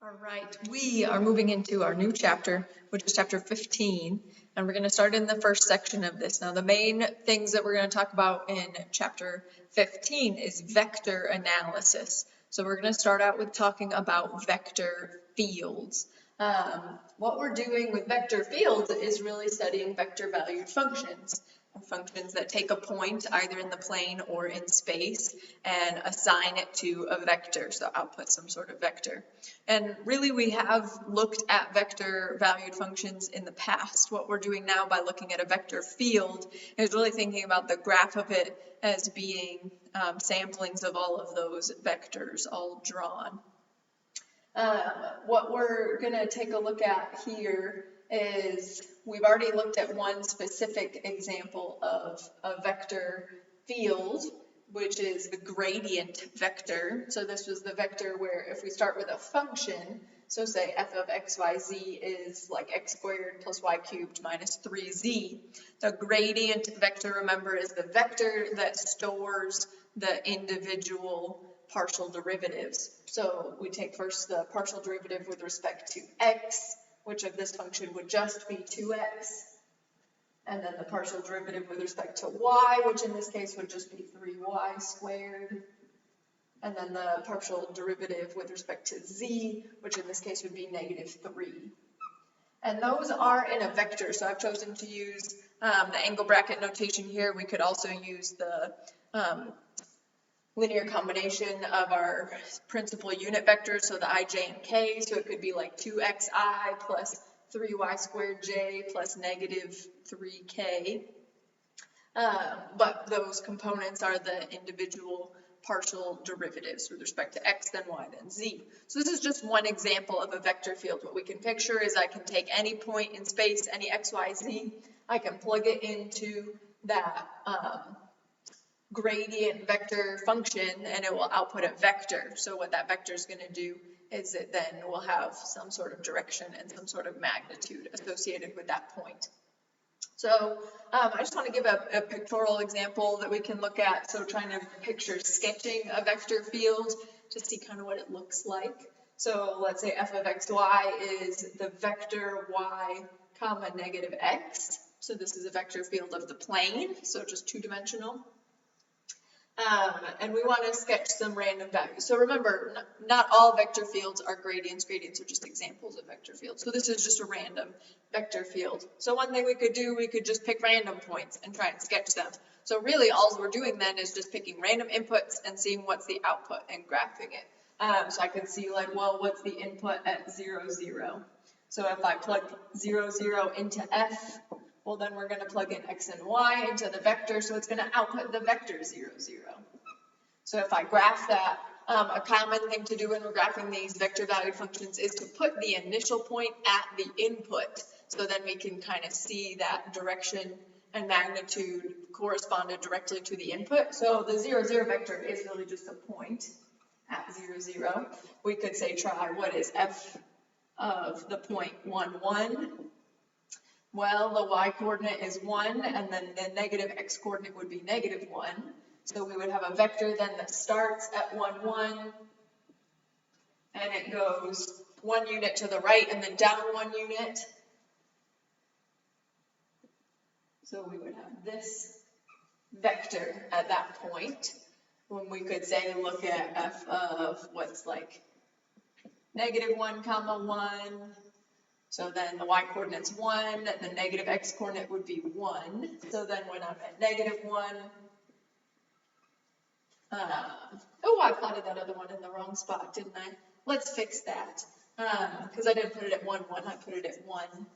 All right, we are moving into our new chapter, which is chapter 15, and we're going to start in the first section of this. Now, the main things that we're going to talk about in chapter 15 is vector analysis. So we're going to start out with talking about vector fields. What we're doing with vector fields is really studying vector valued functions. Functions that take a point either in the plane or in space and assign it to a vector, so output some sort of vector. And really we have looked at vector valued functions in the past. What we're doing now by looking at a vector field is really thinking about the graph of it as being samplings of all of those vectors all drawn. What we're going to take a look at here is we've already looked at one specific example of a vector field, which is the gradient vector. So this was the vector where if we start with a function, so say f of x, y, z is like x squared plus y cubed minus 3z. The gradient vector, remember, is the vector that stores the individual partial derivatives. So we take first the partial derivative with respect to x, which of this function would just be 2x, and then the partial derivative with respect to y, which in this case would just be 3y squared, and then the partial derivative with respect to z, which in this case would be negative 3. And those are in a vector, so I've chosen to use the angle bracket notation here. We could also use the linear combination of our principal unit vectors, so the I, j, and k, so it could be like 2xi plus 3y squared j plus negative 3k. But those components are the individual partial derivatives with respect to x, then y, then z. So this is just one example of a vector field. What we can picture is I can take any point in space, any x, y, z, I can plug it into that gradient vector function and it will output a vector. So what that vector is going to do is it then will have some sort of direction and some sort of magnitude associated with that point. So I just want to give a pictorial example that we can look at. So trying to picture sketching a vector field to see kind of what it looks like. So let's say f of xy is the vector y comma negative x. So this is a vector field of the plane, so just two-dimensional. And we want to sketch some random values. So remember, not all vector fields are gradients. Gradients are just examples of vector fields. So this is just a random vector field. So one thing we could do, we could just pick random points and try and sketch them. So really all we're doing then is just picking random inputs and seeing what's the output and graphing it. So I could see like, well, what's the input at 0, 0? So if I plug 0, 0 into f, well, then we're going to plug in x and y into the vector, so it's going to output the vector 0, 0. So if I graph that, a common thing to do when we're graphing these vector valued functions is to put the initial point at the input, so then we can kind of see that direction and magnitude corresponded directly to the input. So the 0, 0 vector is really just a point at 0, 0. We could say try what is f of the point 1, 1. Well, the y-coordinate is 1, and then the negative x-coordinate would be negative 1. So we would have a vector then that starts at 1, 1, and it goes 1 unit to the right and then down 1 unit. So we would have this vector at that point, when we could say look at f of what's like negative 1 comma 1. So then the y-coordinate's 1, the negative x-coordinate would be 1. So then when I'm at negative 1, oh, I plotted that other one in the wrong spot, didn't I? Let's fix that, because I didn't put it at 1, 1, I put it at 1,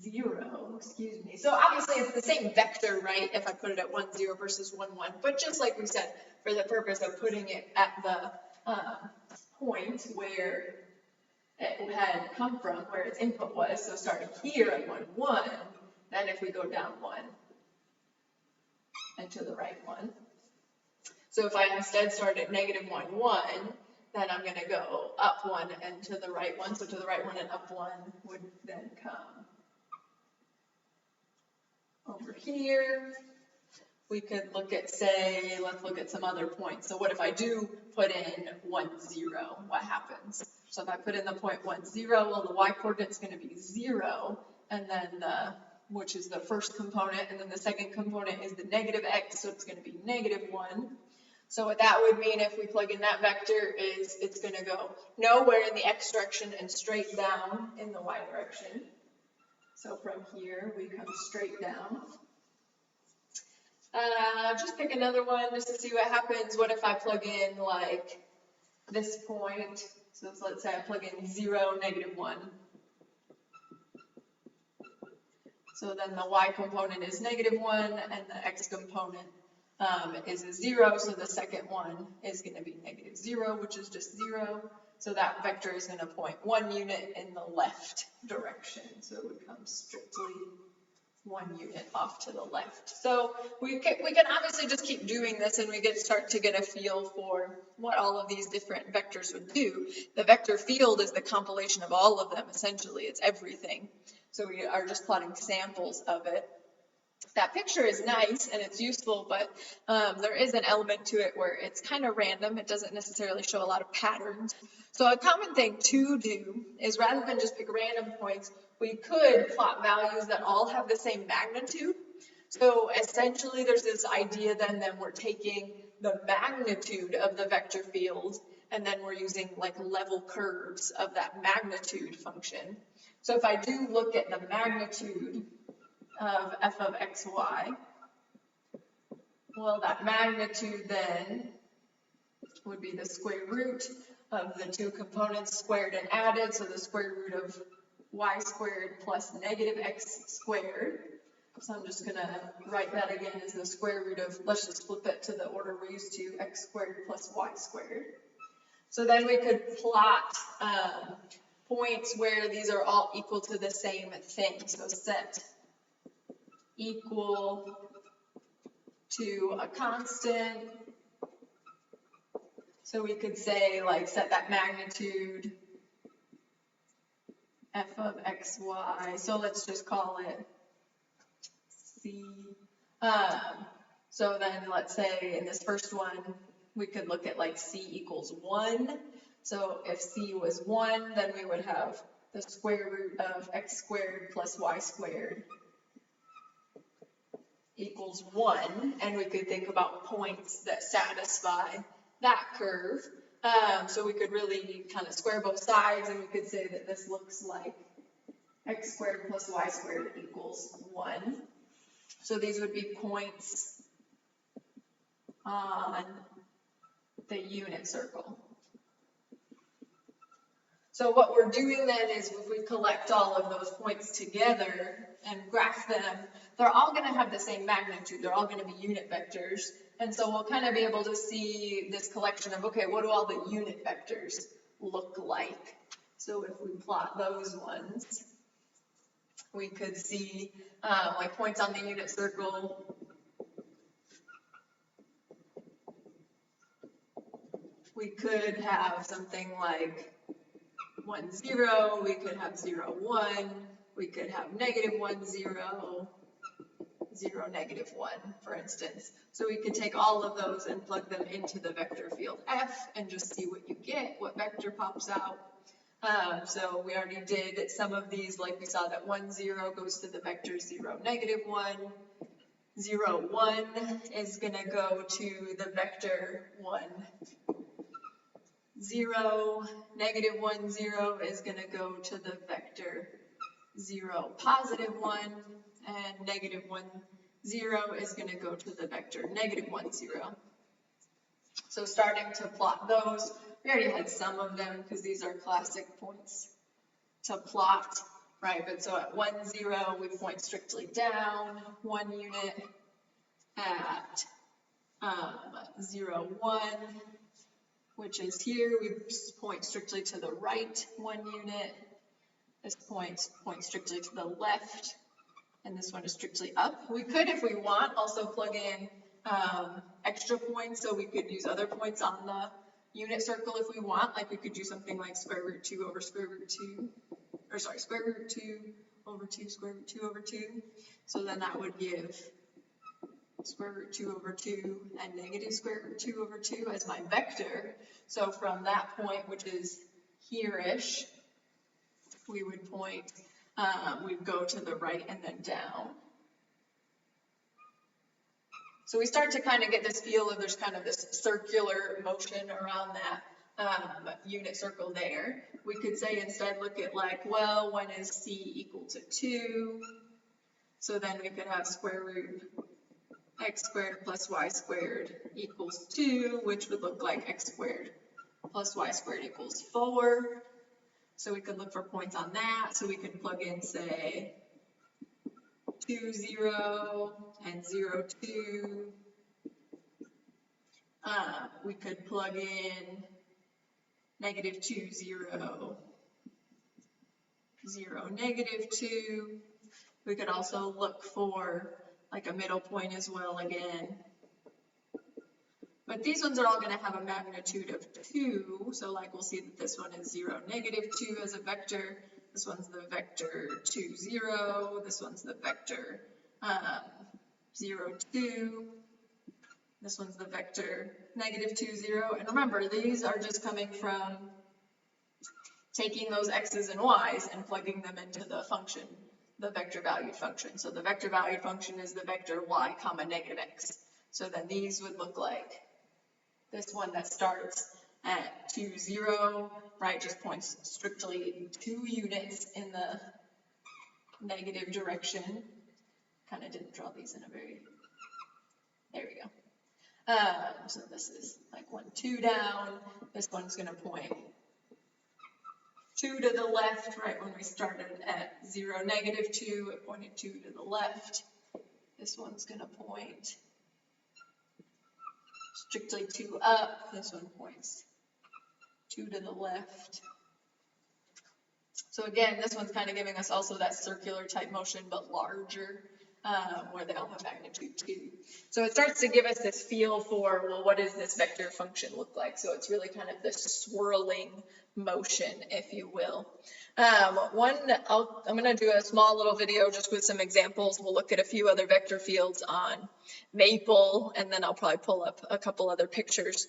0, excuse me. So obviously it's the same vector, right, if I put it at 1, 0 versus 1, 1, but just like we said, for the purpose of putting it at the point where it had come from, where its input was, so starting here at 1, 1, then if we go down 1 and to the right 1. So if I instead start at negative 1, 1, then I'm going to go up 1 and to the right 1, so to the right 1 and up 1 would then come over here. We could look at, say, let's look at some other points. So what if I do put in 1, 0? What happens? So if I put in the point 1, 0, well, the y coordinate's going to be 0, and then which is the first component, and then the second component is the negative x, so it's going to be -1. So what that would mean if we plug in that vector is it's going to go nowhere in the x direction and straight down in the y direction. So from here, we come straight down. Just pick another one just to see what happens. What if I plug in like this point? So let's say I plug in 0, -1. So then the y component is -1 and the x component is a 0. So the second one is going to be -0, which is just 0. So that vector is going to point 1 unit in the left direction. So it would come strictly 1 unit off to the left. So we can obviously just keep doing this and we start to get a feel for what all of these different vectors would do. The vector field is the compilation of all of them, essentially. It's everything. So we are just plotting samples of it. That picture is nice and it's useful, but there is an element to it where it's kind of random. It doesn't necessarily show a lot of patterns. So a common thing to do is rather than just pick random points, we could plot values that all have the same magnitude. So essentially there's this idea then that we're taking the magnitude of the vector field and then we're using like level curves of that magnitude function. So if I do look at the magnitude of f of x, y, well, that magnitude then would be the square root of the two components squared and added, so the square root of y squared plus -x squared. So I'm just going to write that again as the square root of, let's just flip it to the order we're used to, x squared plus y squared. So then we could plot points where these are all equal to the same thing. So set equal to a constant. So we could say, like, set that magnitude f of x, y. So let's just call it c. So then let's say in this first one, we could look at like c equals 1. So if c was 1, then we would have the square root of x squared plus y squared equals 1, and we could think about points that satisfy that curve. So we could really kind of square both sides, and we could say that this looks like x squared plus y squared equals 1. So these would be points on the unit circle. So what we're doing then is if we collect all of those points together and graph them, they're all going to have the same magnitude. They're all going to be unit vectors. And so we'll kind of be able to see this collection of, okay, what do all the unit vectors look like? So if we plot those ones, we could see like points on the unit circle. We could have something like 1, 0, we could have 0, 1, we could have -1, 0, 0, -1, for instance. So we could take all of those and plug them into the vector field F and just see what you get, what vector pops out. So we already did some of these, like we saw that 1, 0 goes to the vector 0, -1. 0, 1 is going to go to the vector 1, 0, -1, 0 is going to go to the vector 0, +1, and -1, 0 is going to go to the vector -1, 0. So starting to plot those, we already had some of them because these are classic points to plot, right? But so at 1, 0, we point strictly down 1 unit. At 0, 1, which is here, we point strictly to the right 1 unit. This point points strictly to the left, and this one is strictly up. We could, if we want, also plug in extra points, so we could use other points on the unit circle if we want. Like we could do something like square root 2 over square root 2, or sorry, square root 2 over 2 square root 2 over 2. So then that would give square root 2 over 2 and negative square root 2 over 2 as my vector. So from that point, which is here-ish, we would point, we'd go to the right and then down. So we start to kind of get this feel of there's kind of this circular motion around that unit circle there. We could say instead look at like, well, when is c equal to 2? So then we could have square root x squared plus y squared equals 2, which would look like x squared plus y squared equals 4. So we could look for points on that. So we could plug in, say, 2, 0, and 0, 2. We could plug in negative 2, 0, 0, negative 2. We could also look for like a middle point as well again. But these ones are all going to have a magnitude of 2. So like we'll see that this one is 0, negative 2 as a vector. This one's the vector 2, 0. This one's the vector 0, 2. This one's the vector negative 2, 0. And remember, these are just coming from taking those x's and y's and plugging them into the function, the vector valued function. So the vector valued function is the vector y comma negative x. So then these would look like this one that starts at 2, 0, right, just points strictly 2 units in the negative direction. Kind of didn't draw these in a very, there we go. So this is like 1, 2 down. This one's going to point 2 to the left, right, when we started at 0, negative 2, it pointed 2 to the left. This one's going to point strictly 2 up. This one points 2 to the left. So again, this one's kind of giving us also that circular type motion, but larger, where they all have magnitude 2. So it starts to give us this feel for, well, what does this vector function look like? So it's really kind of this swirling motion, if you will. I'm going to do a small little video just with some examples. We'll look at a few other vector fields on Maple, and then I'll probably pull up a couple other pictures.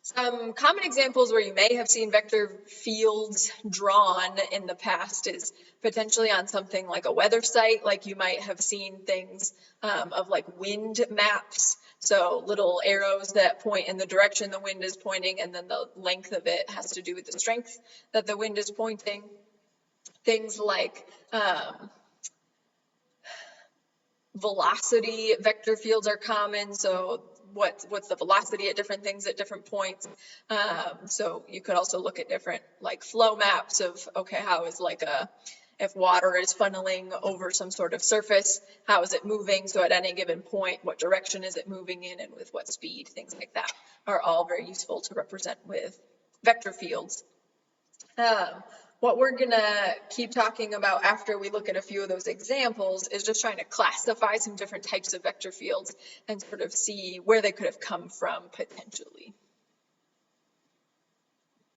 Some common examples where you may have seen vector fields drawn in the past is potentially on something like a weather site, like you might have seen things of like wind maps. So little arrows that point in the direction the wind is pointing, and then the length of it has to do with the strength that the wind is pointing. Things like velocity vector fields are common. So what's the velocity at different things at different points. So you could also look at different like flow maps of, okay, how is like if water is funneling over some sort of surface, how is it moving? So at any given point, what direction is it moving in and with what speed? Things like that are all very useful to represent with vector fields. What we're going to keep talking about after we look at a few of those examples is just trying to classify some different types of vector fields and sort of see where they could have come from potentially.